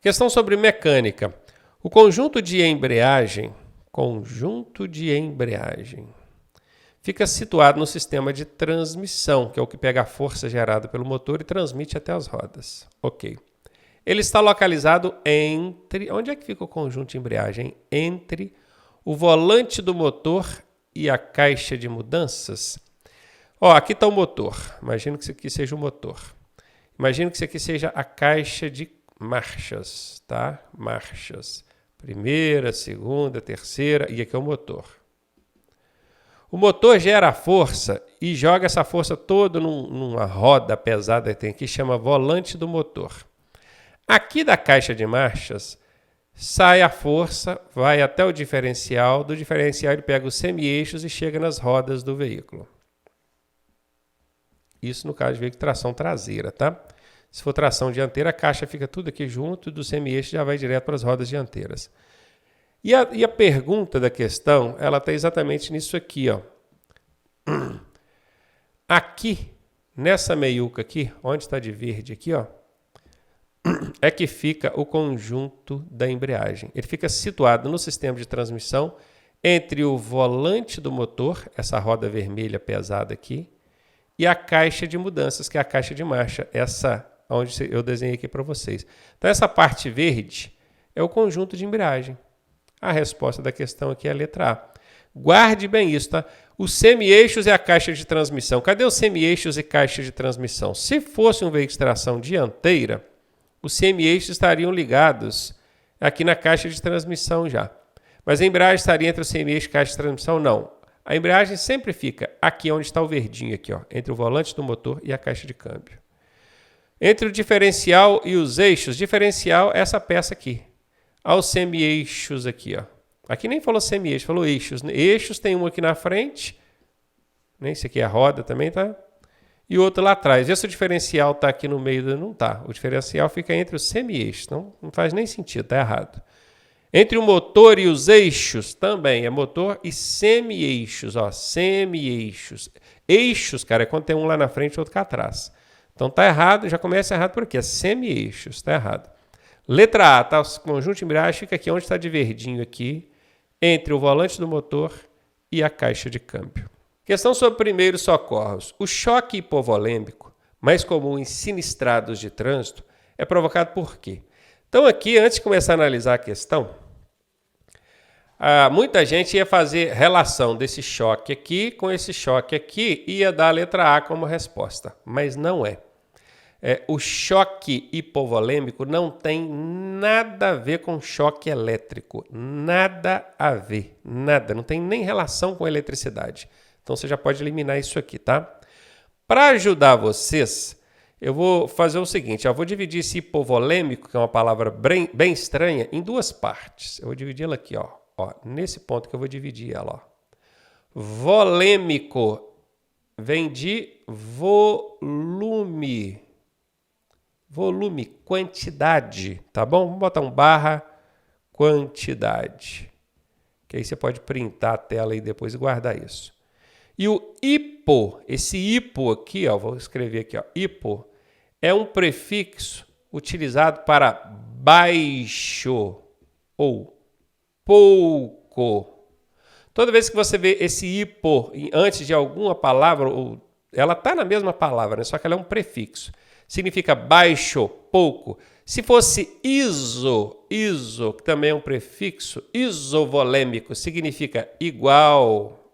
Questão sobre mecânica. O conjunto de embreagem fica situado no sistema de transmissão, que é o que pega a força gerada pelo motor e transmite até as rodas. Ok. Ele está localizado entre... Onde é que fica o conjunto de embreagem? Entre o volante do motor e a caixa de mudanças. Ó, aqui está o motor. Imagino que isso aqui seja o motor. Imagino que isso aqui seja a caixa de marchas, tá? Marchas. Primeira, segunda, terceira e aqui é o motor. O motor gera a força e joga essa força toda numa roda pesada que tem aqui, chama volante do motor. Aqui da caixa de marchas, sai a força, vai até o diferencial, do diferencial ele pega os semi-eixos e chega nas rodas do veículo. Isso no caso de veículo de tração traseira, tá? Se for tração dianteira, a caixa fica tudo aqui junto e do semi-eixo já vai direto para as rodas dianteiras. E a pergunta da questão, ela está exatamente nisso aqui, ó. Aqui, nessa meiuca aqui, onde está de verde aqui, ó, é que fica o conjunto da embreagem. Ele fica situado no sistema de transmissão entre o volante do motor, essa roda vermelha pesada aqui, e a caixa de mudanças, que é a caixa de marcha, essa onde eu desenhei aqui para vocês. Então, essa parte verde é o conjunto de embreagem. A resposta da questão aqui é a letra A. Guarde bem isso, tá? Os semi-eixos é a caixa de transmissão. Cadê os semi-eixos e caixa de transmissão? Se fosse um veículo de tração dianteira, os semi-eixos estariam ligados aqui na caixa de transmissão já. Mas a embreagem estaria entre o semi-eixo e a caixa de transmissão? Não. A embreagem sempre fica aqui onde está o verdinho, aqui, ó, entre o volante do motor e a caixa de câmbio. Entre o diferencial e os eixos, diferencial é essa peça aqui. Aos semi-eixos aqui, ó. Aqui nem falou semi-eixo, falou eixos. Eixos tem um aqui na frente, né? Esse aqui é a roda também, tá? E outro lá atrás. Esse diferencial tá aqui no meio, não tá. O diferencial fica entre os semi-eixos, não faz nem sentido, tá errado. Entre o motor e os eixos também, é motor e semi-eixos, ó, semi-eixos. Eixos, cara, é quando tem um lá na frente e outro cá atrás. Então tá errado, já começa errado por aqui, é semi-eixos, tá errado. Letra A, tá? O conjunto de embreagem fica aqui onde está de verdinho aqui, entre o volante do motor e a caixa de câmbio. Questão sobre primeiros socorros. O choque hipovolêmico, mais comum em sinistrados de trânsito, é provocado por quê? Então aqui, antes de começar a analisar a questão, muita gente ia fazer relação desse choque aqui com esse choque aqui e ia dar a letra A como resposta, mas não é. O choque hipovolêmico não tem nada a ver com choque elétrico. Nada a ver. Nada. Não tem nem relação com eletricidade. Então você já pode eliminar isso aqui, tá? Para ajudar vocês, eu vou fazer o seguinte. Eu vou dividir esse hipovolêmico, que é uma palavra bem estranha, em duas partes. Eu vou dividir ela aqui, ó. Nesse ponto que eu vou dividir ela, ó. Volêmico vem de volume. Volume, quantidade, tá bom? Vamos botar um barra quantidade. Que aí você pode printar a tela aí depois e guardar isso. E o hipo, esse hipo aqui, ó, vou escrever aqui, ó, hipo, é um prefixo utilizado para baixo ou pouco. Toda vez que você vê esse hipo antes de alguma palavra, ela está na mesma palavra, né? Só que ela é um prefixo. Significa baixo, pouco. Se fosse iso, que também é um prefixo, isovolêmico, significa igual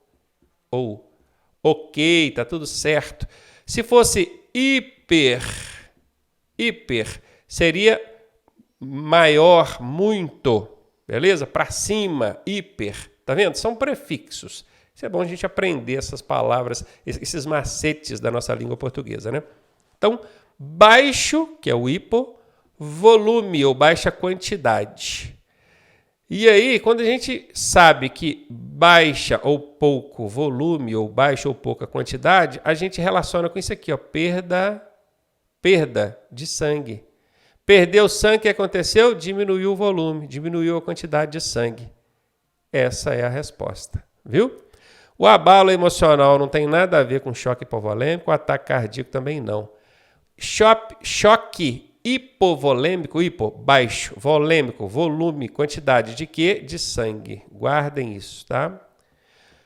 ou ok, tá tudo certo. Se fosse hiper, seria maior, muito, beleza? Para cima, hiper, tá vendo? São prefixos. Isso é bom a gente aprender essas palavras, esses macetes da nossa língua portuguesa, né? Então, baixo, que é o hipo, volume ou baixa quantidade. E aí, quando a gente sabe que baixa ou pouco volume ou baixa ou pouca quantidade, a gente relaciona com isso aqui, ó, perda de sangue. Perdeu sangue, o que aconteceu? Diminuiu o volume, diminuiu a quantidade de sangue. Essa é a resposta, viu? O abalo emocional não tem nada a ver com choque hipovolêmico, o ataque cardíaco também não. Choque hipovolêmico, hipo, baixo, volêmico, volume, quantidade de quê? De sangue. Guardem isso, tá?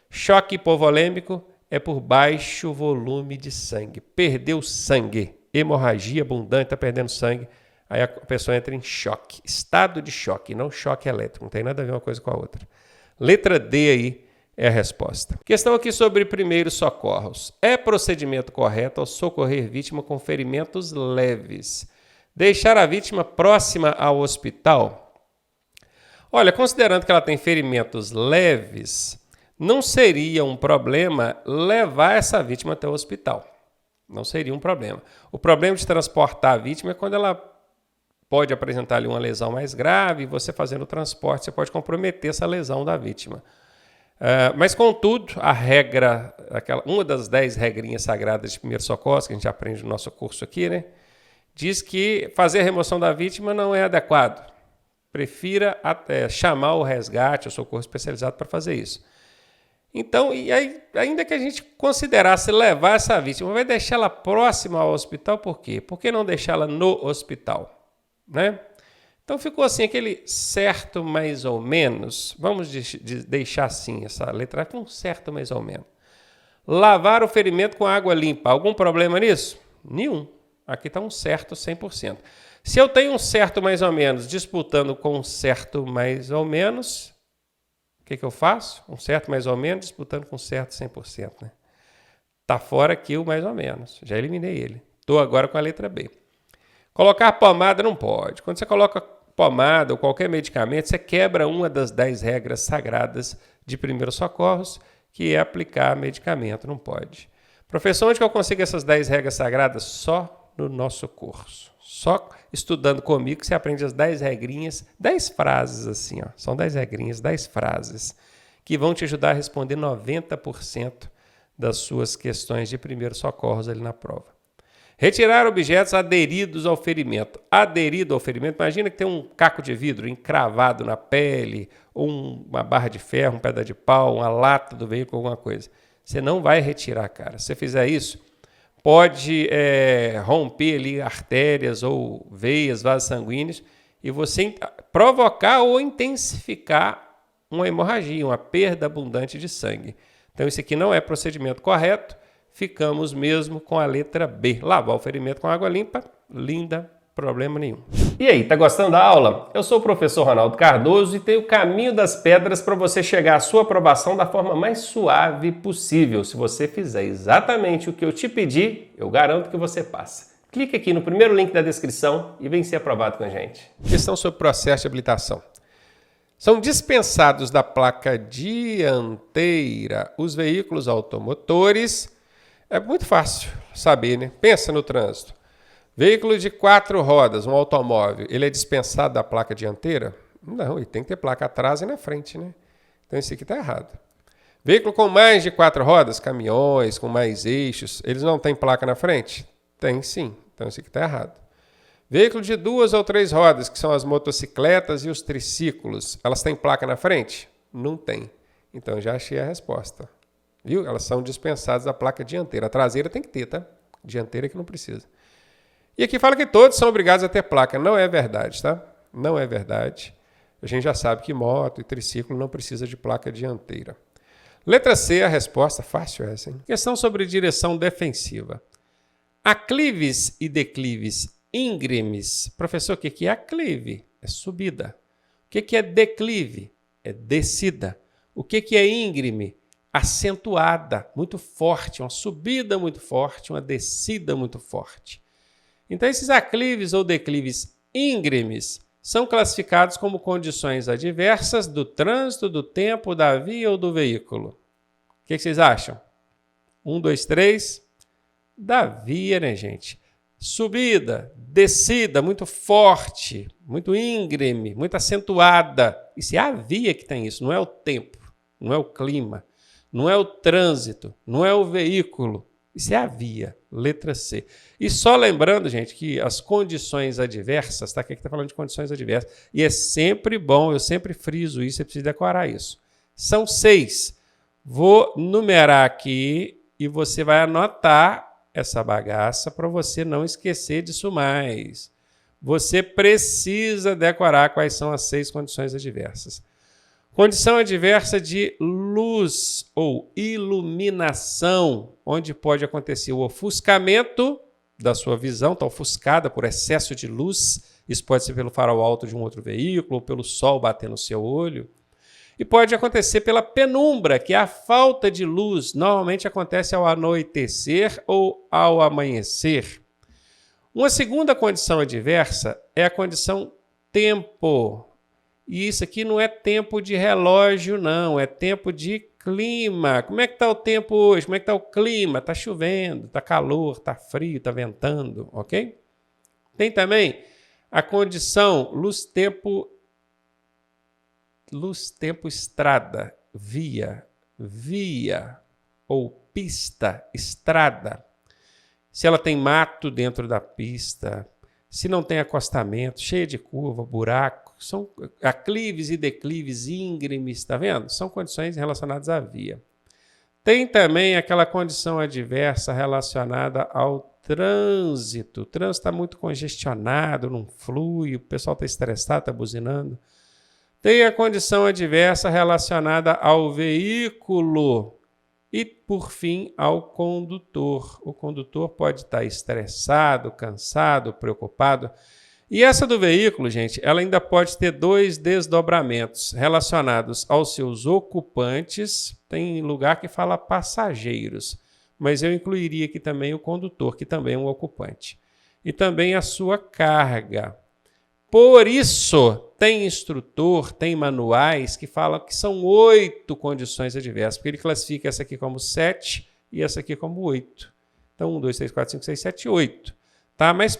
Choque hipovolêmico é por baixo volume de sangue. Perdeu sangue, hemorragia abundante, está perdendo sangue. Aí a pessoa entra em choque, estado de choque, não choque elétrico, não tem nada a ver uma coisa com a outra. Letra D aí é a resposta. Questão aqui sobre primeiros socorros. É procedimento correto ao socorrer vítima com ferimentos leves deixar a vítima próxima ao hospital? Olha, considerando que ela tem ferimentos leves, não seria um problema levar essa vítima até o hospital. Não seria um problema. O problema de transportar a vítima é quando ela pode apresentar ali uma lesão mais grave, e você fazendo o transporte, você pode comprometer essa lesão da vítima. Mas, contudo, a regra, uma das 10 regrinhas sagradas de primeiros socorros, que a gente aprende no nosso curso aqui, né, diz que fazer a remoção da vítima não é adequado. Prefira chamar o resgate, o socorro especializado para fazer isso. Então, e aí, ainda que a gente considerasse levar essa vítima, vai deixar ela próxima ao hospital, por quê? Por que não deixá-la no hospital? Né? Então ficou assim, aquele certo mais ou menos, vamos deixar assim essa letra com certo mais ou menos. Lavar o ferimento com água limpa, algum problema nisso? Nenhum. Aqui está um certo 100%. Se eu tenho um certo mais ou menos disputando com um certo mais ou menos, o que eu faço? Um certo mais ou menos disputando com um certo 100%. Né? Tá fora aqui o mais ou menos, já eliminei ele. Estou agora com a letra B. Colocar pomada não pode. Quando você coloca pomada ou qualquer medicamento, você quebra uma das 10 regras sagradas de primeiros socorros, que é aplicar medicamento, não pode. Professor, onde que eu consigo essas 10 regras sagradas? Só no nosso curso. Só estudando comigo que você aprende as 10 regrinhas, 10 frases assim, ó. São 10 regrinhas, 10 frases, que vão te ajudar a responder 90% das suas questões de primeiros socorros ali na prova. Retirar objetos aderidos ao ferimento. Aderido ao ferimento, imagina que tem um caco de vidro encravado na pele, ou uma barra de ferro, um pedaço de pau, uma lata do veículo, alguma coisa. Você não vai retirar, cara. Se você fizer isso, pode romper ali artérias ou veias, vasos sanguíneos, e você provocar ou intensificar uma hemorragia, uma perda abundante de sangue. Então, isso aqui não é procedimento correto. Ficamos mesmo com a letra B. Lavar o ferimento com água limpa, linda, problema nenhum. E aí, tá gostando da aula? Eu sou o professor Ronaldo Cardoso e tenho o caminho das pedras para você chegar à sua aprovação da forma mais suave possível. Se você fizer exatamente o que eu te pedi, eu garanto que você passa. Clique aqui no primeiro link da descrição e vem ser aprovado com a gente. Questão sobre processo de habilitação. São dispensados da placa dianteira os veículos automotores. É muito fácil saber, né? Pensa no trânsito. Veículo de 4 rodas, um automóvel, ele é dispensado da placa dianteira? Não, ele tem que ter placa atrás e na frente, né? Então isso aqui está errado. Veículo com mais de 4 rodas, caminhões com mais eixos, eles não têm placa na frente? Tem sim, então isso aqui está errado. Veículo de 2 ou 3 rodas, que são as motocicletas e os triciclos, elas têm placa na frente? Não tem. Então já achei a resposta. Viu? Elas são dispensadas da placa dianteira. A traseira tem que ter, tá? Dianteira que não precisa. E aqui fala que todos são obrigados a ter placa. Não é verdade, tá? Não é verdade. A gente já sabe que moto e triciclo não precisa de placa dianteira. Letra C, a resposta fácil essa, hein? Questão sobre direção defensiva. Aclives e declives íngremes. Professor, o que é aclive? É subida. O que é declive? É descida. O que é íngreme? Acentuada, muito forte, uma subida muito forte, uma descida muito forte. Então, esses aclives ou declives íngremes são classificados como condições adversas do trânsito, do tempo, da via ou do veículo. O que vocês acham? 1, 2, 3. Da via, né, gente? Subida, descida, muito forte, muito íngreme, muito acentuada. Isso é a via que tem isso, não é o tempo, não é o clima. Não é o trânsito, não é o veículo. Isso é a via, letra C. E só lembrando, gente, que as condições adversas, tá? Aqui está falando de condições adversas, e é sempre bom, eu sempre friso isso, você precisa decorar isso. São 6. Vou numerar aqui e você vai anotar essa bagaça para você não esquecer disso mais. você precisa decorar quais são as 6 condições adversas. Condição adversa de luz ou iluminação, onde pode acontecer o ofuscamento da sua visão, está ofuscada por excesso de luz. Isso pode ser pelo farol alto de um outro veículo, ou pelo sol bater no seu olho. E pode acontecer pela penumbra, que é a falta de luz. Normalmente acontece ao anoitecer ou ao amanhecer. Uma segunda condição adversa é a condição tempo. E isso aqui não é tempo de relógio, não. É tempo de clima. Como é que está o tempo hoje? Como é que está o clima? Está chovendo, está calor, está frio, está ventando, ok? Tem também a condição luz-tempo estrada, via ou pista, estrada. Se ela tem mato dentro da pista, se não tem acostamento, cheia de curva, buraco, são aclives e declives íngremes, tá vendo? São condições relacionadas à via. Tem também aquela condição adversa relacionada ao trânsito. O trânsito está muito congestionado, não flui, o pessoal está estressado, está buzinando. Tem a condição adversa relacionada ao veículo e, por fim, ao condutor. O condutor pode estar estressado, cansado, preocupado. E essa do veículo, gente, ela ainda pode ter 2 desdobramentos relacionados aos seus ocupantes. Tem lugar que fala passageiros, mas eu incluiria aqui também o condutor, que também é um ocupante. E também a sua carga. Por isso, tem instrutor, tem manuais que falam que são 8 condições adversas, porque ele classifica essa aqui como 7 e essa aqui como 8. Então, 1, 2, 3, 4, 5, 6, 7, 8. Tá? Mas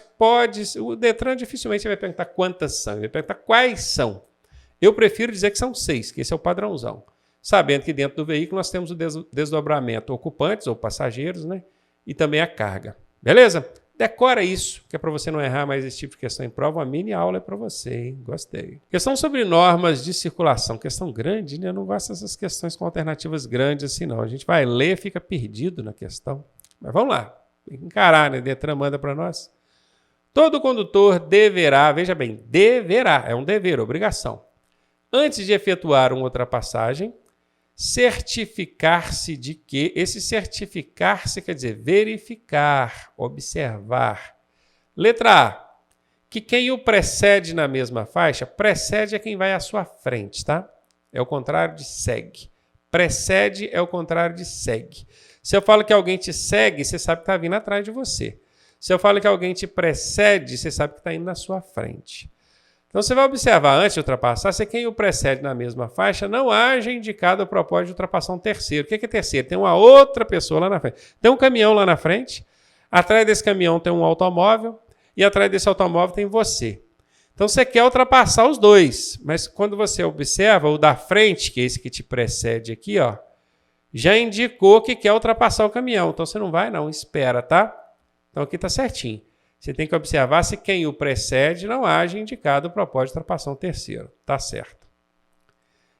o Detran dificilmente vai perguntar quantas são, ele vai perguntar quais são. Eu prefiro dizer que são 6, que esse é o padrãozão. Sabendo que dentro do veículo nós temos o desdobramento ocupantes ou passageiros, né? E também a carga. Beleza? Decora isso, que é para você não errar mais esse tipo de questão em prova. Uma mini aula é para você, hein? Gostei. Questão sobre normas de circulação. Questão grande, né? Eu não gosto dessas questões com alternativas grandes assim, não. A gente vai ler, fica perdido na questão. Mas vamos lá. Tem que encarar, né? Detran manda para nós. Todo condutor deverá, veja bem, deverá, é um dever, obrigação. Antes de efetuar uma ultrapassagem, certificar-se de que, esse certificar-se quer dizer verificar, observar. Letra A, que quem o precede na mesma faixa, precede é quem vai à sua frente, tá? É o contrário de segue. Precede é o contrário de segue. Se eu falo que alguém te segue, você sabe que está vindo atrás de você. Se eu falo que alguém te precede, você sabe que está indo na sua frente. Então, você vai observar, antes de ultrapassar, se quem o precede na mesma faixa não haja indicado o propósito de ultrapassar um terceiro. O que é terceiro? Tem uma outra pessoa lá na frente. Tem um caminhão lá na frente, atrás desse caminhão tem um automóvel e atrás desse automóvel tem você. Então, você quer ultrapassar os dois, mas quando você observa o da frente, que é esse que te precede aqui, ó, já indicou que quer ultrapassar o caminhão. Então, você não vai, não, espera, tá? Então, aqui está certinho. Você tem que observar se quem o precede não haja indicado o propósito de ultrapassar um terceiro. Está certo.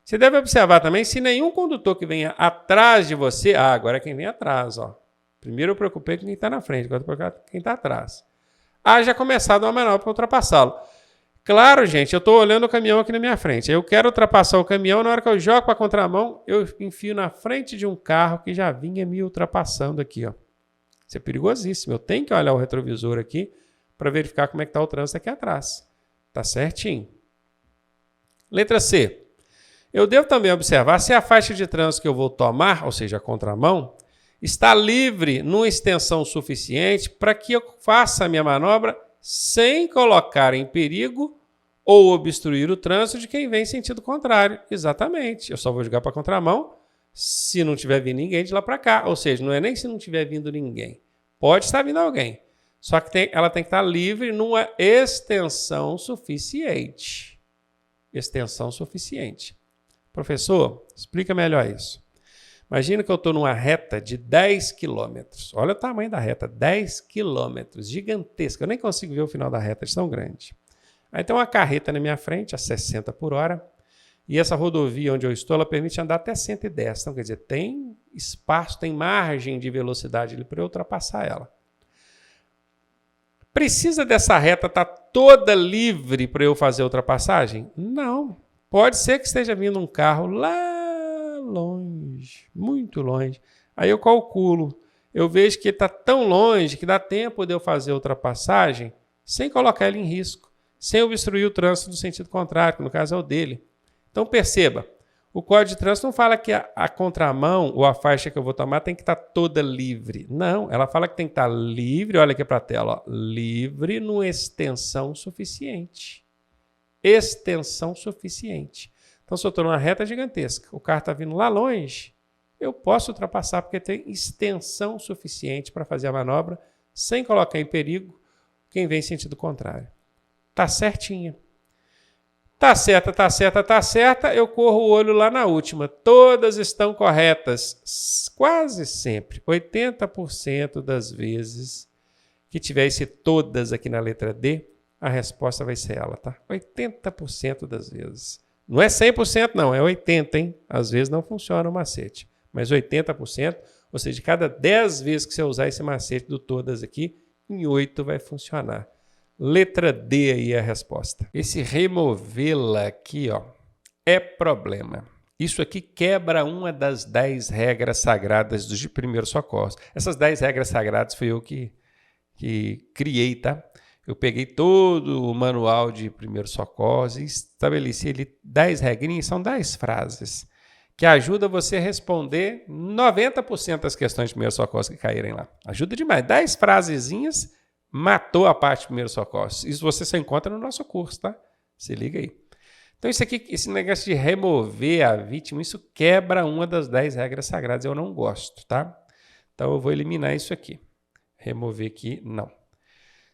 Você deve observar também se nenhum condutor que venha atrás de você... Ah, agora é quem vem atrás, ó. Primeiro eu preocupei com quem está na frente, agora eu preocupei com quem está atrás. Haja começado uma manobra para ultrapassá-lo. Claro, gente, eu estou olhando o caminhão aqui na minha frente. Eu quero ultrapassar o caminhão, na hora que eu jogo para a contramão, eu enfio na frente de um carro que já vinha me ultrapassando aqui, ó. Isso é perigosíssimo. Eu tenho que olhar o retrovisor aqui para verificar como é que está o trânsito aqui atrás. Está certinho. Letra C. Eu devo também observar se a faixa de trânsito que eu vou tomar, ou seja, a contramão, está livre numa extensão suficiente para que eu faça a minha manobra sem colocar em perigo ou obstruir o trânsito de quem vem em sentido contrário. Exatamente. Eu só vou jogar para a contramão se não tiver vindo ninguém de lá para cá. Ou seja, não é nem se não tiver vindo ninguém. Pode estar vindo alguém. Só que ela tem que estar livre numa extensão suficiente. Extensão suficiente. Professor, explica melhor isso. Imagina que eu estou numa reta de 10 quilômetros. Olha o tamanho da reta, 10 quilômetros. Gigantesca. Eu nem consigo ver o final da reta, é tão grande. Aí tem uma carreta na minha frente, a 60 por hora. E essa rodovia onde eu estou, ela permite andar até 110. Então, quer dizer, tem espaço, tem margem de velocidade ali para eu ultrapassar ela. Precisa dessa reta estar toda livre para eu fazer a ultrapassagem? Não. Pode ser que esteja vindo um carro lá longe, muito longe. Aí eu calculo. Eu vejo que ele está tão longe que dá tempo de eu fazer a ultrapassagem sem colocar ele em risco, sem obstruir o trânsito no sentido contrário, que no caso é o dele. Então perceba, o Código de Trânsito não fala que a contramão ou a faixa que eu vou tomar tem que estar toda livre. Não, ela fala que tem que estar livre, olha aqui para a tela, ó, livre numa extensão suficiente. Extensão suficiente. Então se eu estou numa reta gigantesca, o carro está vindo lá longe, eu posso ultrapassar porque tem extensão suficiente para fazer a manobra sem colocar em perigo quem vem em sentido contrário. Tá certinha. Tá certa, eu corro o olho lá na última. Todas estão corretas. Quase sempre. 80% das vezes que tiver esse todas aqui na letra D, a resposta vai ser ela, tá? 80% das vezes. Não é 100% não, é 80%, hein? Às vezes não funciona o macete. Mas 80%, ou seja, de cada 10 vezes que você usar esse macete do todas aqui, em 8 vai funcionar. Letra D aí é a resposta. Esse removê-la aqui, ó, é problema. Isso aqui quebra uma das 10 regras sagradas dos primeiros socorros. Essas 10 regras sagradas fui eu que criei, tá? Eu peguei todo o manual de primeiros socorros e estabeleci ali 10 regrinhas, são 10 frases, que ajuda você a responder 90% das questões de primeiros socorros que caírem lá. Ajuda demais. 10 frasezinhas matou a parte de primeiros socorros. Isso você só encontra no nosso curso, tá? Se liga aí. Então isso aqui, esse negócio de remover a vítima, isso quebra uma das 10 regras sagradas. Eu não gosto, tá? Então eu vou eliminar isso aqui. Remover aqui, não.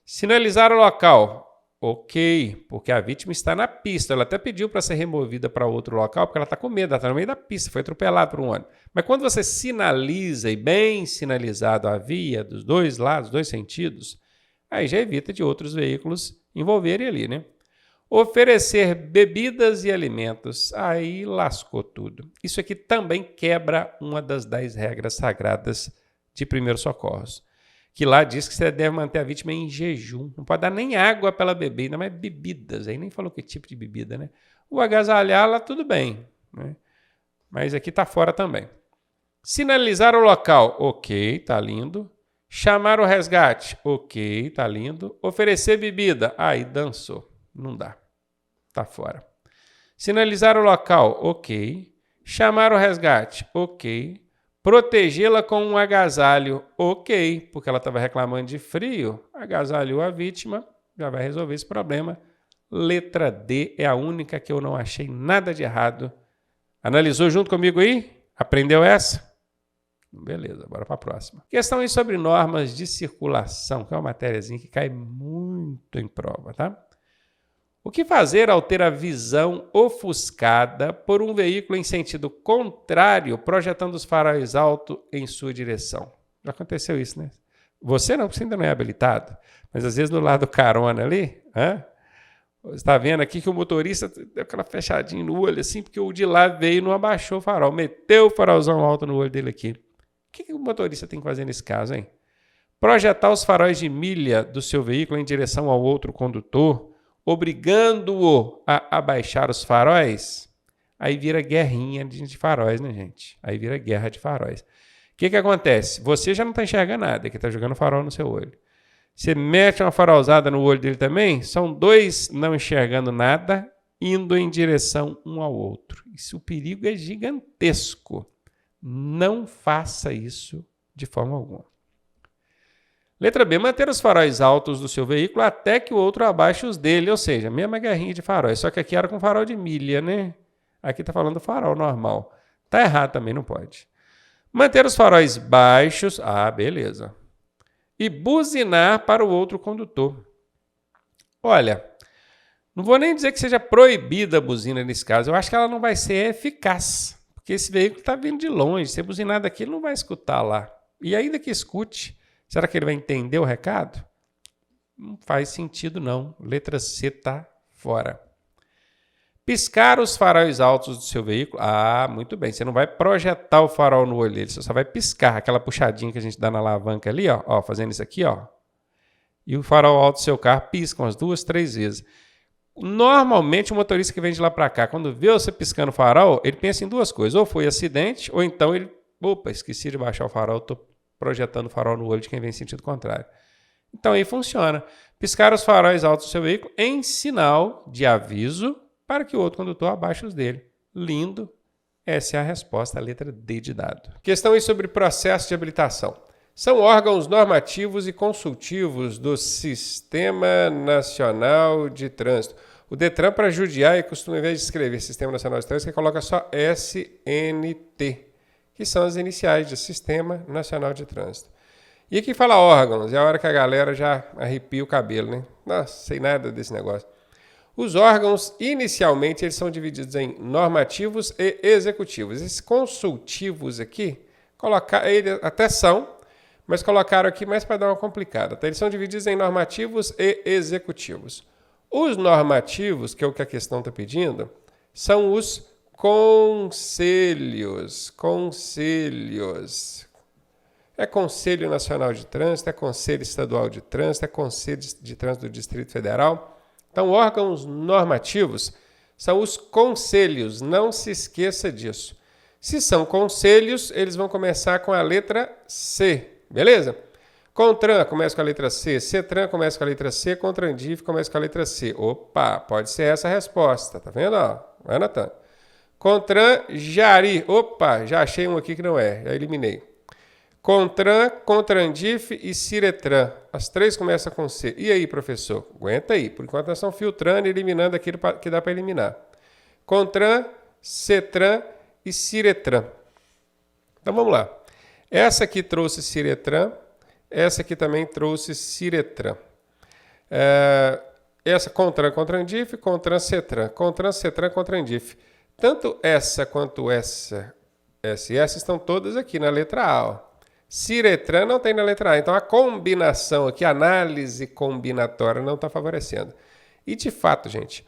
Sinalizar o local. Ok, porque a vítima está na pista. Ela até pediu para ser removida para outro local, porque ela está com medo, ela está no meio da pista, foi atropelada por um ônibus. Mas quando você sinaliza, e bem sinalizado a via, dos dois lados, dois sentidos, aí já evita de outros veículos envolverem ali, né? Oferecer bebidas e alimentos, aí lascou tudo. Isso aqui também quebra uma das 10 regras sagradas de primeiros socorros, que lá diz que você deve manter a vítima em jejum. Não pode dar nem água para ela beber, ainda mais bebidas. Aí nem falou que tipo de bebida, né? O agasalhá-la, tudo bem, né? Mas aqui está fora também. Sinalizar o local. Ok, tá lindo. Chamar o resgate. Ok, tá lindo. Oferecer bebida. Aí dançou. Não dá. Tá fora. Sinalizar o local. Ok. Chamar o resgate. Ok. Protegê-la com um agasalho, ok, porque ela estava reclamando de frio, agasalhou a vítima, já vai resolver esse problema. Letra D é a única que eu não achei nada de errado. Analisou junto comigo aí? Aprendeu essa? Beleza, bora para a próxima. Questão aí sobre normas de circulação, que é uma matériazinha que cai muito em prova, tá? O que fazer ao ter a visão ofuscada por um veículo em sentido contrário, projetando os faróis altos em sua direção? Já aconteceu isso, né? Você não, porque você ainda não é habilitado. Mas às vezes do lado carona ali, você está vendo aqui que o motorista deu aquela fechadinha no olho, assim, porque o de lá veio e não abaixou o farol, meteu o farolzão alto no olho dele aqui. O que o motorista tem que fazer nesse caso, hein? Projetar os faróis de milha do seu veículo em direção ao outro condutor, obrigando-o a abaixar os faróis, aí vira guerrinha de faróis, né, gente? Aí vira guerra de faróis. O que acontece? Você já não está enxergando nada, que está jogando farol no seu olho. Você mete uma farolzada no olho dele também, são dois não enxergando nada, indo em direção um ao outro. Isso, o perigo é gigantesco. Não faça isso de forma alguma. Letra B, manter os faróis altos do seu veículo até que o outro abaixe os dele, ou seja, a mesma guerrinha de faróis, só que aqui era com farol de milha, né? Aqui está falando farol normal. Tá errado também, não pode. Manter os faróis baixos, beleza. E buzinar para o outro condutor. Olha, não vou nem dizer que seja proibida a buzina nesse caso, eu acho que ela não vai ser eficaz, porque esse veículo está vindo de longe, se buzinar daqui ele não vai escutar lá. E ainda que escute, será que ele vai entender o recado? Não faz sentido, não. Letra C está fora. Piscar os faróis altos do seu veículo. Muito bem. Você não vai projetar o farol no olho dele, você só vai piscar. Aquela puxadinha que a gente dá na alavanca ali, ó, fazendo isso aqui, ó. e o farol alto do seu carro pisca umas 2, 3 vezes. Normalmente o motorista que vem de lá para cá, quando vê você piscando o farol, ele pensa em 2 coisas. Ou foi acidente, ou então ele... Opa, esqueci de baixar o farol, estou projetando o farol no olho de quem vem em sentido contrário. Então aí funciona. Piscar os faróis altos do seu veículo em sinal de aviso para que o outro condutor abaixe os dele. Lindo. Essa é a resposta, a letra D de dado. Questão aí sobre processo de habilitação. São órgãos normativos e consultivos do Sistema Nacional de Trânsito. O DETRAN, para judiar, costuma, em vez de escrever Sistema Nacional de Trânsito, ele coloca só SNT, que são as iniciais de Sistema Nacional de Trânsito. E aqui fala órgãos, é a hora que a galera já arrepia o cabelo, né? Nossa, sei nada desse negócio. Os órgãos, inicialmente, eles são divididos em normativos e executivos. Esses consultivos aqui, eles até são, mas colocaram aqui mais para dar uma complicada. Então, eles são divididos em normativos e executivos. Os normativos, que é o que a questão está pedindo, são os conselhos. É Conselho Nacional de Trânsito, é Conselho Estadual de Trânsito, é Conselho de Trânsito do Distrito Federal. Então, órgãos normativos são os conselhos, não se esqueça disso. Se são conselhos, eles vão começar com a letra C, beleza? CONTRAN começa com a letra C, CETRAN começa com a letra C, CONTRANDIF começa com a letra C. Opa, pode ser essa a resposta, tá vendo? Ó, vai anotando. CONTRAN, JARI, opa, já achei um aqui que não é, já eliminei. CONTRAN, CONTRANDIF e CIRETRAN. As 3 começam com C. E aí, professor? Aguenta aí. Por enquanto, nós estamos filtrando e eliminando aquilo que dá para eliminar. CONTRAN, CETRAN e CIRETRAN. Então, vamos lá. Essa aqui trouxe CIRETRAN. Essa aqui também trouxe CIRETRAN. Essa CONTRAN, CONTRANDIF, CONTRAN, CETRAN. CONTRAN, CETRAN, CONTRANDIF. Tanto essa quanto essa estão todas aqui na letra A, ó. CIRETRAN não tem na letra A, então a combinação aqui, a análise combinatória não está favorecendo. E de fato, gente,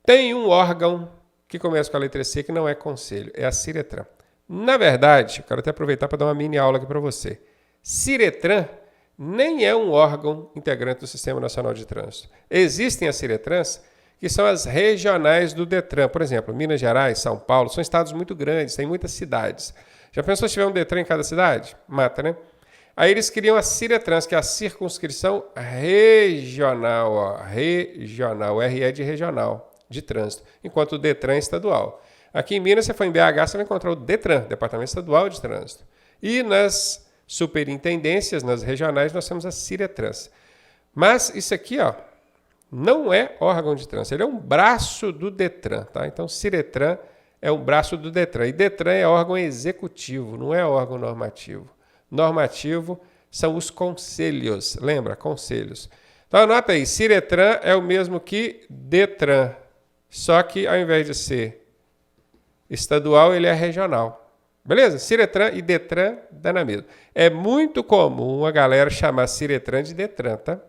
tem um órgão que começa com a letra C que não é conselho, é a CIRETRAN. Na verdade, eu quero até aproveitar para dar uma mini aula aqui para você. CIRETRAN nem é um órgão integrante do Sistema Nacional de Trânsito. Existem as CIRETRANs, que são as regionais do DETRAN. Por exemplo, Minas Gerais, São Paulo, são estados muito grandes, tem muitas cidades. Já pensou se tiver um DETRAN em cada cidade? Mata, né? Aí eles criam a CIRETRANS, que é a circunscrição regional. Ó, regional, RE é de regional, de trânsito, enquanto o DETRAN é estadual. Aqui em Minas, se for em BH, você vai encontrar o DETRAN, Departamento Estadual de Trânsito. E nas superintendências, nas regionais, nós temos as CIRETRANS. Mas isso aqui, ó, não é órgão de trânsito, ele é um braço do DETRAN, tá? Então, CIRETRAN é um braço do DETRAN. E DETRAN é órgão executivo, não é órgão normativo. Normativo são os conselhos. Lembra? Conselhos. Então, anota aí. CIRETRAN é o mesmo que DETRAN. Só que, ao invés de ser estadual, ele é regional. Beleza? CIRETRAN e DETRAN dá na mesma. É muito comum a galera chamar CIRETRAN de DETRAN, tá?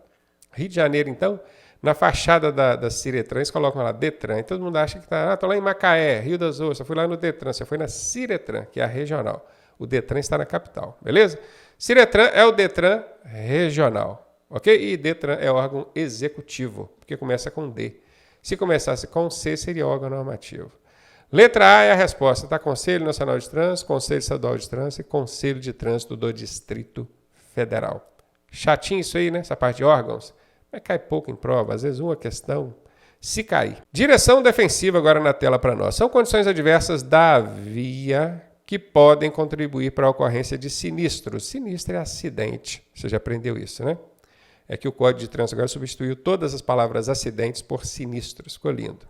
Rio de Janeiro, então... Na fachada da CIRETRAN, eles colocam lá DETRAN. E todo mundo acha que está... estou lá em Macaé, Rio das Ostras, fui lá no DETRAN. Você foi na CIRETRAN, que é a regional. O DETRAN está na capital, beleza? CIRETRAN é o DETRAN regional, ok? E DETRAN é órgão executivo, porque começa com D. Se começasse com C, seria órgão normativo. Letra A é a resposta, tá? Conselho Nacional de Trânsito, Conselho Estadual de Trânsito e Conselho de Trânsito do Distrito Federal. Chatinho isso aí, né? Essa parte de órgãos. Mas cai pouco em prova, às vezes uma questão, se cair. Direção defensiva agora na tela para nós. São condições adversas da via que podem contribuir para a ocorrência de sinistros. Sinistro é acidente. Você já aprendeu isso, né? É que o Código de Trânsito agora substituiu todas as palavras acidentes por sinistros. Ficou lindo.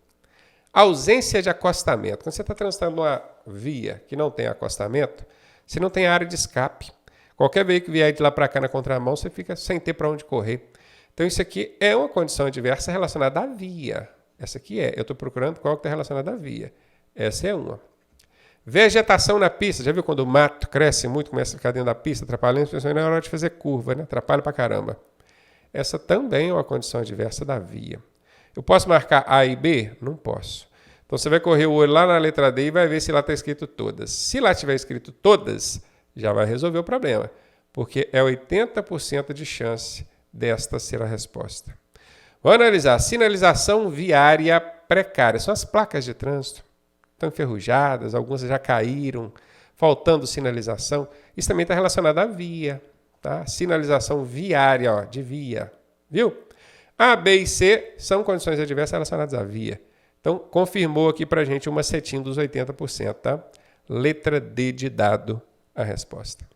Ausência de acostamento. Quando você está transitando uma via que não tem acostamento, você não tem área de escape. Qualquer veículo que vier de lá para cá na contramão, você fica sem ter para onde correr. Então, isso aqui é uma condição adversa relacionada à via. Essa aqui é. Eu estou procurando qual que está relacionada à via. Essa é uma. Vegetação na pista. Já viu quando o mato cresce muito, começa a ficar dentro da pista, atrapalhando, principalmente na hora de fazer curva, né? Atrapalha pra caramba. Essa também é uma condição adversa da via. Eu posso marcar A e B? Não posso. Então, você vai correr o olho lá na letra D e vai ver se lá está escrito todas. Se lá tiver escrito todas, já vai resolver o problema. Porque é 80% de chance desta ser a resposta. Vamos analisar. Sinalização viária precária. São as placas de trânsito. Estão enferrujadas, algumas já caíram, faltando sinalização. Isso também está relacionado à via. Tá? Sinalização viária, ó, de via. Viu? A, B e C são condições adversas relacionadas à via. Então, confirmou aqui para a gente o macetinho dos 80%. Tá? Letra D de dado a resposta.